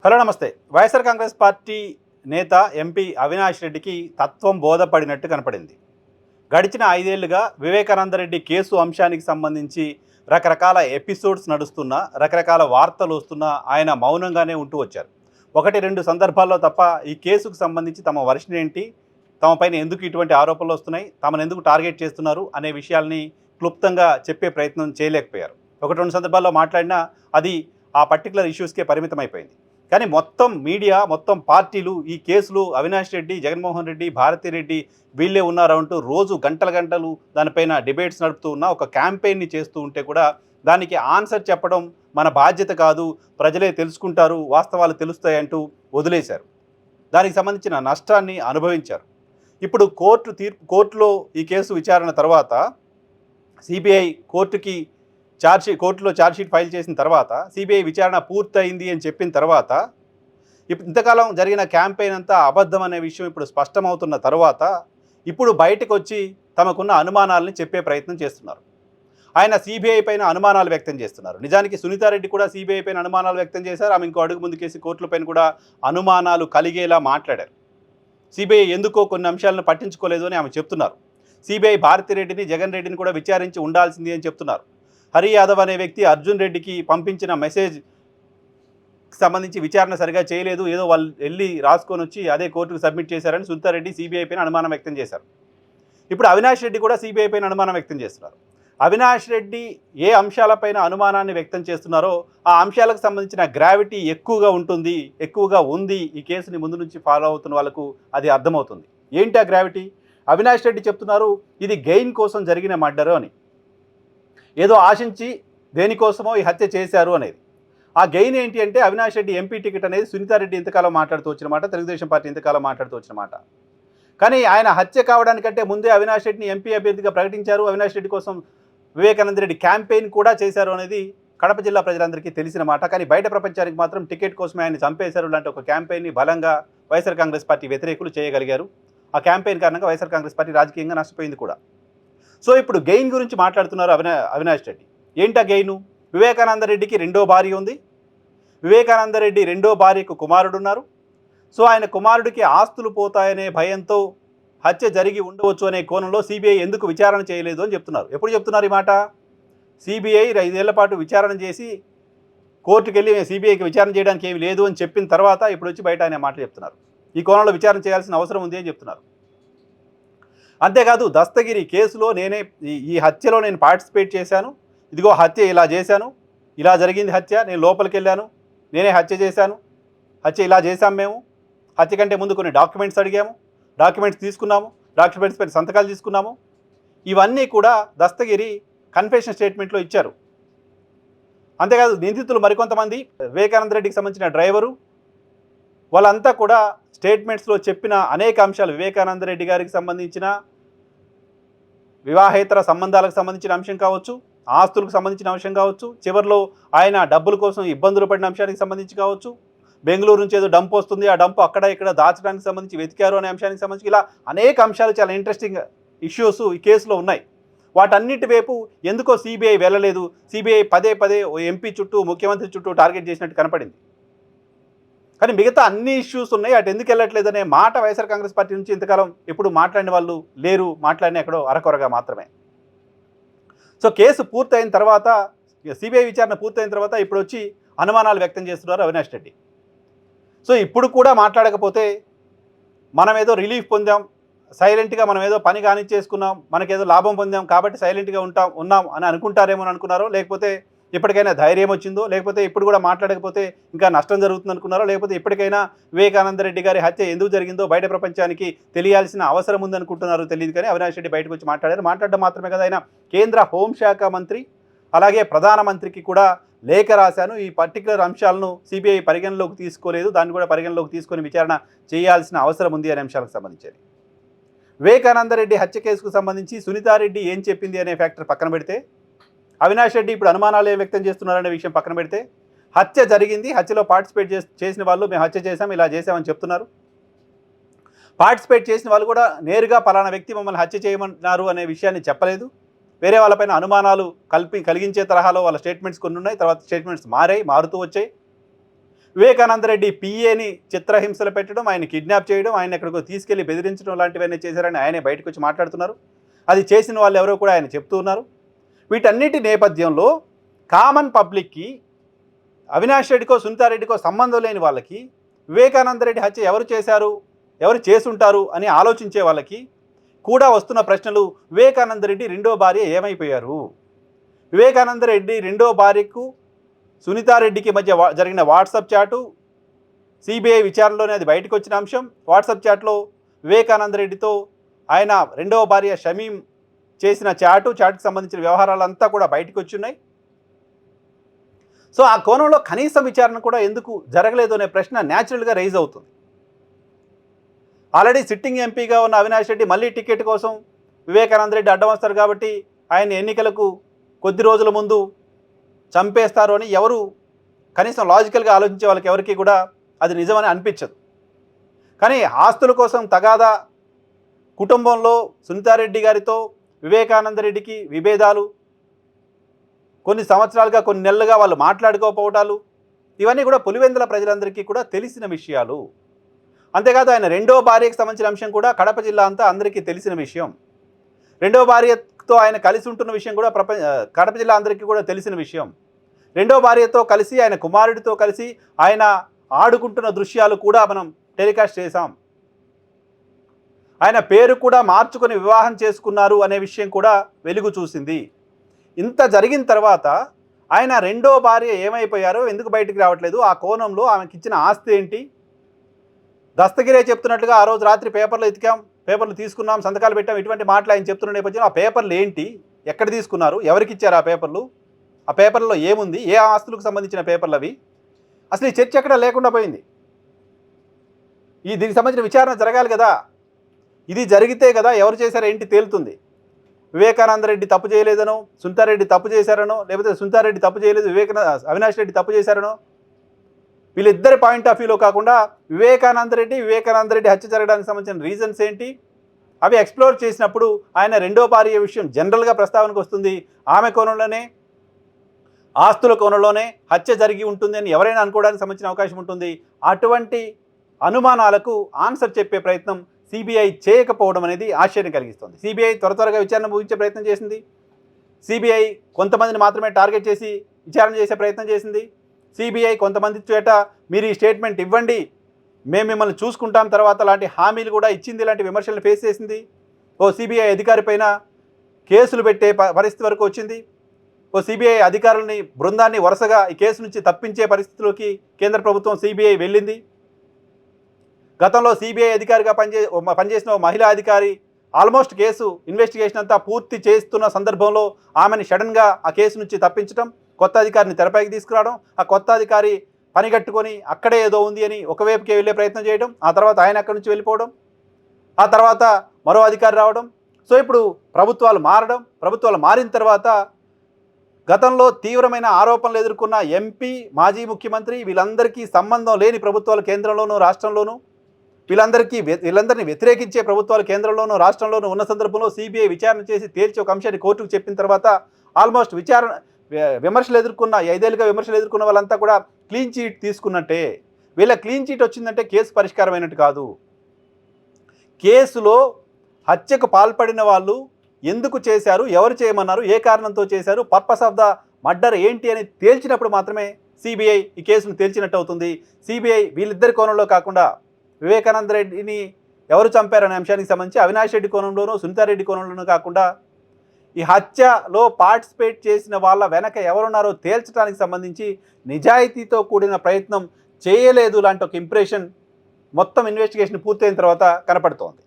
Hello నమస్తే. YSR Congress party నేత MP Avinash రెడ్డికి తత్వం బోధపడినట్టు కనపడింది. గడిచిన 5 ఏళ్లుగా వివేకానందరెడ్డి కేసు అంశానికి సంబంధించి రకరకాల ఎపిసోడ్స్ నడుస్తున్నా, రకరకాల వార్తలు వస్తున్నా ఆయన మౌనంగానే ఉంటూ వచ్చారు. 1, 2 సందర్భాల్లో తప్ప ఈ కేసుకు సంబంధించి తమ వర్షన్ ఏంటి, తమపైన ఎందుకు ఇటువంటి ఆరోపణలు వస్తున్నాయి, తమను ఎందుకు టార్గెట్ చేస్తున్నారు అనే విషయాల్ని క్లుప్తంగా చెప్పే ప్రయత్నం చేయలేకపోయారు. 1, 2 సందర్భాల్లో మాట్లాడినా అది ఆ పర్టికులర్ ఇష్యూస్కే పరిమితమైపోయింది. కానీ మొత్తం మీడియా, మొత్తం పార్టీలు ఈ కేసులు అవినాష్ రెడ్డి, జగన్మోహన్ రెడ్డి, భారతిరెడ్డి వీళ్ళే ఉన్నారంటూ రోజు గంటలు గంటలు దానిపైన డిబేట్స్ నడుపుతూ ఉన్న ఒక క్యాంపెయిన్ని చేస్తూ ఉంటే కూడా దానికి ఆన్సర్ చెప్పడం మన బాధ్యత కాదు, ప్రజలే తెలుసుకుంటారు, వాస్తవాలు తెలుస్తాయంటూ వదిలేశారు. దానికి సంబంధించిన నష్టాన్ని అనుభవించారు. ఇప్పుడు కోర్టులో ఈ కేసు విచారణ తర్వాత సిబిఐ కోర్టులో ఛార్జ్షీట్ ఫైల్ చేసిన తర్వాత సిబిఐ విచారణ పూర్తయింది అని చెప్పిన తర్వాత ఇంతకాలం జరిగిన క్యాంపెయిన్ అంతా అబద్ధం అనే విషయం ఇప్పుడు స్పష్టమవుతున్న తర్వాత ఇప్పుడు బయటకు వచ్చి తమకున్న అనుమానాలని చెప్పే ప్రయత్నం చేస్తున్నారు. ఆయన సిబిఐ పైన అనుమానాలు వ్యక్తం చేస్తున్నారు. నిజానికి సునీతారెడ్డి కూడా సిబిఐ పైన అనుమానాలు వ్యక్తం చేశారు. ఆమె ఇంకో అడుగు ముందుకేసి కోర్టులపైన కూడా అనుమానాలు కలిగేలా మాట్లాడారు. సిబిఐ ఎందుకో కొన్ని అంశాలను పట్టించుకోలేదు అని ఆమె చెప్తున్నారు. సిబిఐ భారతిరెడ్డిని, జగన్ రెడ్డిని కూడా విచారించి ఉండాల్సింది అని చెప్తున్నారు. హరి యాదవ్ అనే వ్యక్తి అర్జున్ రెడ్డికి పంపించిన మెసేజ్ సంబంధించి విచారణ సరిగా చేయలేదు, ఏదో వాళ్ళు వెళ్ళి రాసుకొని వచ్చి అదే కోర్టుకు సబ్మిట్ చేశారని సునీతారెడ్డి సిబిఐ పైన అనుమానం వ్యక్తం చేశారు. ఇప్పుడు అవినాష్ రెడ్డి కూడా సిబిఐ పైన అనుమానం వ్యక్తం చేస్తున్నారు. అవినాష్ రెడ్డి ఏ అంశాలపైన అనుమానాన్ని వ్యక్తం చేస్తున్నారో ఆ అంశాలకు సంబంధించిన గ్రావిటీ ఎక్కువగా ఉంది. ఈ కేసుని ముందు నుంచి ఫాలో అవుతున్న వాళ్ళకు అది అర్థమవుతుంది. ఏంటి ఆ గ్రావిటీ? అవినాష్ రెడ్డి చెప్తున్నారు ఇది గెయిన్ కోసం జరిగిన మర్డరు అని, ఏదో ఆశించి దేనికోసమో ఈ హత్య చేశారు అనేది. ఆ గెయిన్ ఏంటి అంటే అవినాష్ రెడ్డి ఎంపీ టికెట్ అనేది సునీతారెడ్డి ఇంతకాలం మాట్లాడుతూ వచ్చిన మాట, తెలుగుదేశం పార్టీ ఇంతకాలం మాట్లాడుతూ వచ్చిన మాట. కానీ ఆయన హత్య కావడానికంటే ముందే అవినాష్ రెడ్డిని ఎంపీ అభ్యర్థిగా ప్రకటించారు. అవినాష్ రెడ్డి కోసం వివేకానంద రెడ్డి క్యాంపెయిన్ కూడా చేశారు అనేది కడప జిల్లా ప్రజలందరికీ తెలిసిన మాట. కానీ బయట ప్రపంచానికి మాత్రం టికెట్ కోసమే ఆయన చంపేశారు లాంటి ఒక క్యాంపెయిన్ని బలంగా వైఎస్ఆర్ కాంగ్రెస్ పార్టీ వ్యతిరేకులు చేయగలిగారు. ఆ క్యాంపెయిన్ కారణంగా వైఎస్ఆర్ కాంగ్రెస్ పార్టీ రాజకీయంగా నష్టపోయింది కూడా. సో ఇప్పుడు గెయిన్ గురించి మాట్లాడుతున్నారు అవినాష్ రెడ్డి. ఏంటా గెయిను? వివేకానంద రెడ్డికి రెండో భార్య ఉంది. వివేకానంద రెడ్డి రెండో భార్యకు కుమారుడు ఉన్నారు. సో ఆయన కుమారుడికి ఆస్తులు పోతాయనే భయంతో హత్య జరిగి ఉండవచ్చు అనే కోణంలో సిబిఐ ఎందుకు విచారణ చేయలేదు అని చెప్తున్నారు. ఎప్పుడు చెప్తున్నారు ఈ మాట? సిబిఐ 5 ఏళ్ల పాటు విచారణ చేసి కోర్టుకు వెళ్ళి సిబిఐకి విచారణ చేయడానికి ఏమి లేదు అని చెప్పిన తర్వాత ఇప్పుడు వచ్చి బయట ఆయన మాటలు చెప్తున్నారు. ఈ కోణంలో విచారణ చేయాల్సిన అవసరం ఉంది అని చెప్తున్నారు. అంతేకాదు దస్తగిరి కేసులో ఈ హత్యలో నేను పార్టిసిపేట్ చేశాను, ఇదిగో హత్య ఇలా చేశాను, ఇలా జరిగింది హత్య, నేను లోపలికి వెళ్ళాను, నేనే హత్య చేశాను, హత్య ఇలా చేశాం మేము, హత్య కంటే ముందు కొన్ని డాక్యుమెంట్స్ అడిగాము, డాక్యుమెంట్స్ తీసుకున్నాము, డాక్యుమెంట్స్ పైన సంతకాలు తీసుకున్నాము. ఇవన్నీ కూడా దస్తగిరి కన్ఫెషన్ స్టేట్మెంట్లో ఇచ్చారు. అంతేకాదు నిందితులు మరికొంతమంది వివేకానంద రెడ్డికి సంబంధించిన డ్రైవరు వాళ్ళంతా కూడా స్టేట్మెంట్స్లో చెప్పిన అనేక అంశాలు, వివేకానంద రెడ్డి గారికి సంబంధించిన వివాహేతర సంబంధాలకు సంబంధించిన అంశం కావచ్చు, ఆస్తులకు సంబంధించిన అంశం కావచ్చు, చివరిలో ఆయన డబ్బుల కోసం ఇబ్బందులు పడిన అంశానికి సంబంధించి కావచ్చు, బెంగళూరు నుంచి ఏదో డంప్ వస్తుంది, ఆ డంప్ అక్కడ ఇక్కడ దాచడానికి సంబంధించి వెతికారు అనే అంశానికి సంబంధించి ఇలా అనేక అంశాలు, చాలా ఇంట్రెస్టింగ్ ఇష్యూస్ ఈ కేసులో ఉన్నాయి. వాటన్నిటి వైపు ఎందుకో సిబిఐ వెళ్ళలేదు. సిబిఐ పదే ఓ ఎంపీ చుట్టూ, ముఖ్యమంత్రి చుట్టూ టార్గెట్ చేసినట్టు కనపడింది. కానీ మిగతా అన్ని ఇష్యూస్ ఉన్నాయి, అటు ఎందుకు వెళ్ళట్లేదనే మాట వైఎస్ఆర్ కాంగ్రెస్ పార్టీ నుంచి ఇంతకాలం ఎప్పుడు మాట్లాడిన వాళ్ళు లేరు, మాట్లాడిన ఎక్కడో అరకొరగా మాత్రమే. సో కేసు పూర్తయిన తర్వాత, సిబిఐ విచారణ పూర్తయిన తర్వాత ఇప్పుడు వచ్చి అనుమానాలు వ్యక్తం చేస్తున్నారు అవినాష్ రెడ్డి. సో ఇప్పుడు కూడా మాట్లాడకపోతే మనం ఏదో రిలీఫ్ పొందాం, సైలెంట్గా మనం ఏదో పని కానిచ్చేసుకున్నాం, మనకేదో లాభం పొందాం కాబట్టి సైలెంట్గా ఉన్నాం అని అనుకుంటారేమో అనుకున్నారో, లేకపోతే ఇప్పటికైనా ధైర్యం వచ్చిందో, లేకపోతే ఇప్పుడు కూడా మాట్లాడకపోతే ఇంకా నష్టం జరుగుతుంది అనుకున్నారో, లేకపోతే ఇప్పటికైనా వివేకానంద రెడ్డి గారి హత్య ఎందుకు జరిగిందో బయట ప్రపంచానికి తెలియాల్సిన అవసరం ఉందనుకుంటున్నారో తెలియదు. కానీ అవినాష్ రెడ్డి బయటకు వచ్చి మాట్లాడడం మాత్రమే కదా, ఆయన కేంద్ర హోంశాఖ మంత్రి అలాగే ప్రధానమంత్రికి కూడా లేఖ రాశాను, ఈ పర్టికులర్ అంశాలను సిబిఐ పరిగణలోకి తీసుకోలేదు, దాన్ని కూడా పరిగణలోకి తీసుకొని విచారణ చేయాల్సిన అవసరం ఉంది అనే అంశాలకు సంబంధించి. వివేకానంద రెడ్డి హత్య కేసుకు సంబంధించి సునీతారెడ్డి ఏం చెప్పింది అనే ఫ్యాక్టర్ పక్కన పెడితే, అవినాష్ రెడ్డి ఇప్పుడు అనుమానాలు ఏం వ్యక్తం చేస్తున్నారనే విషయం పక్కన పెడితే, హత్య జరిగింది, హత్యలో పార్టిసిపేట్ చేసిన వాళ్ళు మేము హత్య చేశాం, ఇలా చేశామని చెప్తున్నారు. పార్టిసిపేట్ చేసిన వాళ్ళు కూడా నేరుగా పలానా వ్యక్తి మమ్మల్ని హత్య చేయమన్నారు అనే విషయాన్ని చెప్పలేదు. వేరే వాళ్ళపైన అనుమానాలు కలిగించే తరహాలో వాళ్ళ స్టేట్మెంట్స్ కొన్ని ఉన్నాయి, తర్వాత స్టేట్మెంట్స్ మారుతూ వచ్చాయి. వివేకానంద రెడ్డి పిఏని చిత్రహింసలు పెట్టడం, ఆయన కిడ్నాప్ చేయడం, ఆయన ఎక్కడికో తీసుకెళ్లి బెదిరించడం లాంటివన్నీ చేశారని ఆయనే బయటకు వచ్చి మాట్లాడుతున్నారు. అది చేసిన వాళ్ళు ఎవరో కూడా ఆయన చెప్తూ ఉన్నారు. వీటన్నిటి నేపథ్యంలో కామన్ పబ్లిక్కి, అవినాష్ రెడ్డికో సునీతారెడ్డికో సంబంధం లేని వాళ్ళకి వివేకానంద రెడ్డి హత్య ఎవరు చేశారు, ఎవరు చేసుంటారు అని ఆలోచించే వాళ్ళకి కూడా వస్తున్న ప్రశ్నలు, వివేకానంద రెడ్డి రెండో భార్య ఏమైపోయారు, వివేకానంద రెడ్డి రెండో భార్యకు సునీతారెడ్డికి మధ్య జరిగిన వాట్సాప్ చాటు సిబిఐ విచారణలోనే అది బయటకు వచ్చిన అంశం. వాట్సాప్ చాట్లో వివేకానంద రెడ్డితో ఆయన రెండవ భార్య షమీం చేసిన చాటుకి సంబంధించిన వ్యవహారాలంతా కూడా బయటకు వచ్చున్నాయి. సో ఆ కోణంలో కనీస విచారణ కూడా ఎందుకు జరగలేదు అనే ప్రశ్న న్యాచురల్గా రైజ్ అవుతుంది. ఆల్రెడీ సిట్టింగ్ ఎంపీగా ఉన్న అవినాష్ రెడ్డి మళ్ళీ టికెట్ కోసం వివేకానంద రెడ్డి అడ్డం వస్తారు కాబట్టి ఆయన ఎన్నికలకు కొద్ది రోజుల ముందు చంపేస్తారు అని ఎవరు కనీసం లాజికల్గా ఆలోచించే వాళ్ళకి ఎవరికి కూడా అది నిజమని అనిపించదు. కానీ ఆస్తుల కోసం తగాదా, కుటుంబంలో సునీతారెడ్డి గారితో వివేకానంద రెడ్డికి విభేదాలు, కొన్ని సంవత్సరాలుగా కొన్ని నెలలుగా వాళ్ళు మాట్లాడుకోకపోవటాలు, ఇవన్నీ కూడా పులివెందుల ప్రజలందరికీ కూడా తెలిసిన విషయాలు. అంతేకాదు ఆయన రెండో భార్యకు సంబంధించిన అంశం కూడా కడప జిల్లా అంతా అందరికీ తెలిసిన విషయం. రెండో భార్యతో ఆయన కలిసి ఉంటున్న విషయం కూడా కడప జిల్లా అందరికీ కూడా తెలిసిన విషయం. రెండో భార్యతో కలిసి ఆయన కుమారుడితో కలిసి ఆయన ఆడుకుంటున్న దృశ్యాలు కూడా మనం టెలికాస్ట్ చేశాం. ఆయన పేరు కూడా మార్చుకొని వివాహం చేసుకున్నారు అనే విషయం కూడా వెలుగు చూసింది. ఇంత జరిగిన తర్వాత ఆయన రెండో భార్య ఏమైపోయారో, ఎందుకు బయటికి రావట్లేదు, ఆ కోణంలో ఆమెకి ఇచ్చిన ఆస్తి ఏంటి, దస్తగిరే చెప్తున్నట్లుగా ఆ రోజు రాత్రి పేపర్లు ఎతికాం, పేపర్లు తీసుకున్నాం, సంతకాలు పెట్టాం, ఇటువంటి మాటలు ఆయన చెప్తున్న నేపథ్యంలో ఆ పేపర్లు ఏంటి, ఎక్కడ తీసుకున్నారు, ఎవరికి ఇచ్చారు ఆ పేపర్లు, ఆ పేపర్లో ఏముంది, ఏ ఆస్తులకు సంబంధించిన పేపర్లు అవి, అసలు ఈ చర్చ ఎక్కడ లేకుండా పోయింది. దీనికి సంబంధించిన విచారణ జరగాలి కదా. ఇది జరిగితే కదా ఎవరు చేశారో ఏంటి తేలుతుంది. వివేకానంద రెడ్డి తప్పు చేయలేదనో, సునీతారెడ్డి తప్పు చేశారనో, లేకపోతే సునీతారెడ్డి తప్పు చేయలేదు, అవినాష్ రెడ్డి తప్పు చేశారనో, వీళ్ళిద్దరి పాయింట్ ఆఫ్ వ్యూలో కాకుండా వివేకానంద రెడ్డి హత్య జరగడానికి సంబంధించిన రీజన్స్ ఏంటి, అవి ఎక్స్ప్లోర్ చేసినప్పుడు ఆయన రెండో భార్య విషయం జనరల్గా ప్రస్తావనకు వస్తుంది. ఆమె కోణంలోనే, ఆస్తుల కోణంలోనే హత్య జరిగి ఉంటుంది అని ఎవరైనా అనుకోవడానికి సంబంధించిన అవకాశం ఉంటుంది. అటువంటి అనుమానాలకు ఆన్సర్ చెప్పే ప్రయత్నం సిబిఐ చేయకపోవడం అనేది ఆశ్చర్యం కలిగిస్తుంది. సిబిఐ త్వరగా విచారణ ముగించే ప్రయత్నం చేసింది. సిబిఐ కొంతమందిని మాత్రమే టార్గెట్ చేసి విచారణ చేసే ప్రయత్నం చేసింది. సిబిఐ కొంతమంది చేట మీరు ఈ స్టేట్మెంట్ ఇవ్వండి, మేము మిమ్మల్ని చూసుకుంటాం తర్వాత లాంటి హామీలు కూడా ఇచ్చింది, ఇలాంటి విమర్శలను ఫేస్ చేసింది. ఓ సిబిఐ అధికారి పైన కేసులు పెట్టే పరిస్థితి వరకు వచ్చింది. ఓ సిబిఐ అధికారులని బృందాన్ని వరుసగా ఈ కేసు నుంచి తప్పించే పరిస్థితిలోకి కేంద్ర ప్రభుత్వం సిబిఐ వెళ్ళింది. గతంలో సిబిఐ అధికారిగా పనిచేసిన ఓ మహిళా అధికారి ఆల్మోస్ట్ కేసు ఇన్వెస్టిగేషన్ అంతా పూర్తి చేస్తున్న సందర్భంలో ఆమెని సడన్గా ఆ కేసు నుంచి తప్పించడం, కొత్త అధికారిని తెరపైకి తీసుకురావడం, ఆ కొత్త అధికారి పని కట్టుకొని అక్కడే ఏదో ఉంది అని ఒకవైపుకే వెళ్ళే ప్రయత్నం చేయడం, ఆ తర్వాత ఆయన అక్కడి నుంచి వెళ్ళిపోవడం, ఆ తర్వాత మరో అధికారి రావడం. సో ఇప్పుడు ప్రభుత్వాలు మారిన తర్వాత గతంలో తీవ్రమైన ఆరోపణలు ఎదుర్కొన్న ఎంపీ, మాజీ ముఖ్యమంత్రి, వీళ్ళందరికీ సంబంధం లేని ప్రభుత్వాలు కేంద్రంలోనూ రాష్ట్రంలోనూ, వీళ్ళందరినీ వ్యతిరేకించే ప్రభుత్వాలు కేంద్రంలోనూ రాష్ట్రంలోనూ ఉన్న సందర్భంలో సిబిఐ విచారణ చేసి తేల్చి ఒక అంశాన్ని కోర్టుకు చెప్పిన తర్వాత ఆల్మోస్ట్ విమర్శలు ఎదుర్కొన్న 5 ఏళ్ళుగా విమర్శలు ఎదుర్కొన్న వాళ్ళంతా కూడా క్లీన్ చీట్ తీసుకున్నట్టే. వీళ్ళ క్లీన్ చీట్ వచ్చిందంటే కేసు పరిష్కారమైనట్టు కాదు. కేసులో హత్యకు పాల్పడిన వాళ్ళు ఎందుకు చేశారు, ఎవరు చేయమన్నారు, ఏ కారణంతో చేశారు, పర్పస్ ఆఫ్ ద మర్డర్ ఏంటి అని తేల్చినప్పుడు మాత్రమే సిబిఐ ఈ కేసును తేల్చినట్టు అవుతుంది. సిబిఐ వీళ్ళిద్దరి కోణంలో కాకుండా వివేకానంద రెడ్డిని ఎవరు చంపారనే అంశానికి సంబంధించి అవినాష్ రెడ్డి కోణంలోనూ సునీతారెడ్డి కోణంలోనూ కాకుండా ఈ హత్యలో పార్టిసిపేట్ చేసిన వాళ్ళ వెనక ఎవరున్నారో తేల్చడానికి సంబంధించి నిజాయితీతో కూడిన ప్రయత్నం చేయలేదు లాంటి ఒక ఇంప్రెషన్ మొత్తం ఇన్వెస్టిగేషన్ పూర్తయిన తర్వాత కనపడుతోంది.